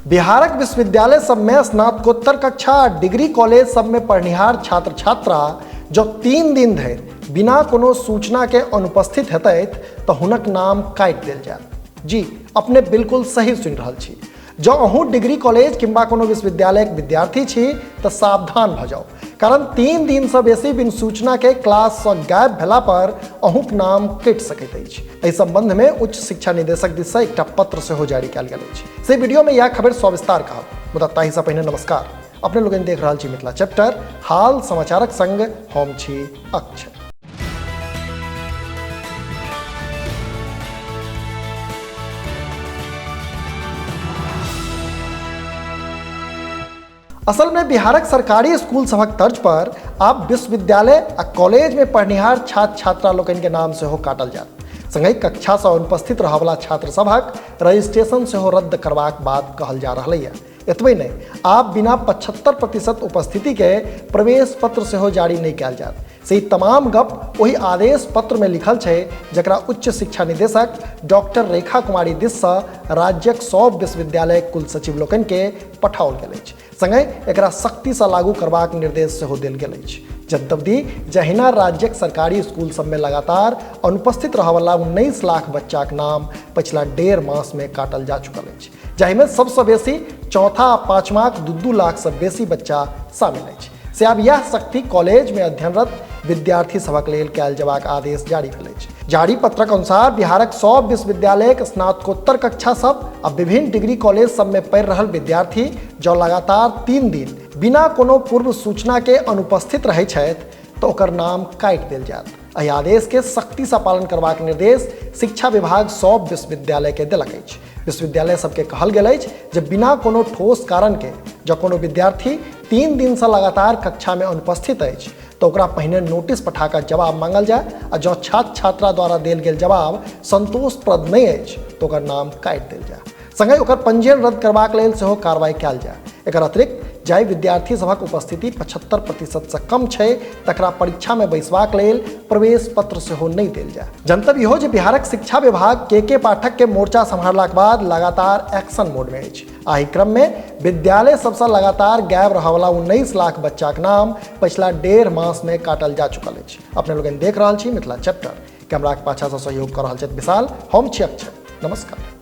बिहारक विश्वविद्यालय सब में स्नातकोत्तर कक्षा डिग्री कॉलेज सब में पढ़निहार छात्र छात्रा जो 3 दिन धरि बिना कोनो सूचना के अनुपस्थित हेतैथ तो हुनक नाम काटि देल जायत। जी अपने बिल्कुल सही सुनि रहल छी। जो अहूँ डिग्री कॉलेज किंबा कोनो विश्वविद्यालय के विद्यार्थी छी तो सावधान भ जाओ, कारण 3 दिन से बेसी बिन सूचना के क्लास से गायब भेला पर अहूँक नाम कटि सकैत अछि। एहि संबंध में उच्च शिक्षा निदेशक दिस से एकटा पत्र सेहो जारी कयल गेल अछि। से वीडियो में यह खबर सविस्तार कहब, मुदा ताहि से पहिने नमस्कार। अपने लोगन देख रहल छी मिथिला चैप्टर, हाल समाचारक संग हम छी अक्षय। असल में बिहारक सरकारी स्कूल सभक तर्ज पर आब विश्वविद्यालय आ कॉलेज में पढ़निहार छात्र छात्रा लोकनि के नाम सेहो काटल जायत। संगहि कक्षा से अनुपस्थित रहवला छात्र सभक रजिस्ट्रेशन सेहो रद्द करबाक बात कहल जा रही है। एतबे नहीं, आब बिना 75% उपस्थिति के प्रवेश पत्र सेहो जारी नहीं कयल जायत। से तमाम गप वही आदेश पत्र में लिखल है जकरा उच्च शिक्षा निदेशक डॉक्टर रेखा कुमारी दिस से राज्यक सब विश्वविद्यालय कुल सचिव लोकनि के पठाओल गेल अछि। संगे एकरा सख्ती से लागू करबाक निर्देश सेहो देल गेल अछि। जनतब जहिना राज्यक सरकारी स्कूल सब में लगातार अनुपस्थित रहवला 19 लाख बच्चाक नाम पिछला 1.5 मास में काटल जा चुकल अछि, जाहिमे सबसे बेसी चौथा आ पाँचवाक 2-2 लाख से बेसी बच्चा शामिल अछि। से आब यह सख्ती कॉलेज में अध्ययनरत विद्यार्थी सभक लेल कयल जेबाक आदेश जारी भेल अछि। जारी पत्रक अनुसार बिहारक सब विश्वविद्यालय स्नातकोत्तर कक्षा सब आ विभिन्न डिग्री कॉलेज सब में पढ़ि रहल विद्यार्थी जो लगातार 3 दिन बिना कोनो पूर्व सूचना के अनुपस्थित रहै छथि तो ओकर नाम काटि देल जायत। एहि आदेश के सख्ती से पालन करबाक निर्देश शिक्षा विभाग सब विश्वविद्यालय के देलक अछि। विश्वविद्यालय सबके कहल गेल अछि जे बिना कोनो ठोस कारण के जो कोनो विद्यार्थी 3 दिन से लगातार कक्षा में अनुपस्थित अछि तो ओकरा पहिने नोटिस पठा कर जवाब मांगल जाय, आ जो छात्र छात्रा द्वारा देल गेल जवाब संतोषप्रद नहीं अछि तो ओकर नाम काटि देल जाय। संगे ओकर पंजीयन रद्द करबाक लेल सेहो कार्रवाई कयल जाय। एकर अतिरिक्त जाहि विद्यार्थी सभक उपस्थिति 75% से कम छै तकरा परीक्षा में बैसबाक लेल प्रवेश पत्र सेहो नहीं देल जाय। जनतब इहो जे बिहारक शिक्षा विभाग के पाठक के मोर्चा संभाललाक बाद लगातार एक्शन मोड में अछि। आहि क्रम में विद्यालय सबसे लगातार गायब रहवला 19 लाख बच्चाक नाम पिछला 1.5 मास में काटल जा चुकल अछि। अपने लोगन देख रहल छी मिथिला चैप्टर। कैमराक पाछा से सहयोग कर रहल छथि विशाल, हम छी अक्षय। नमस्कार।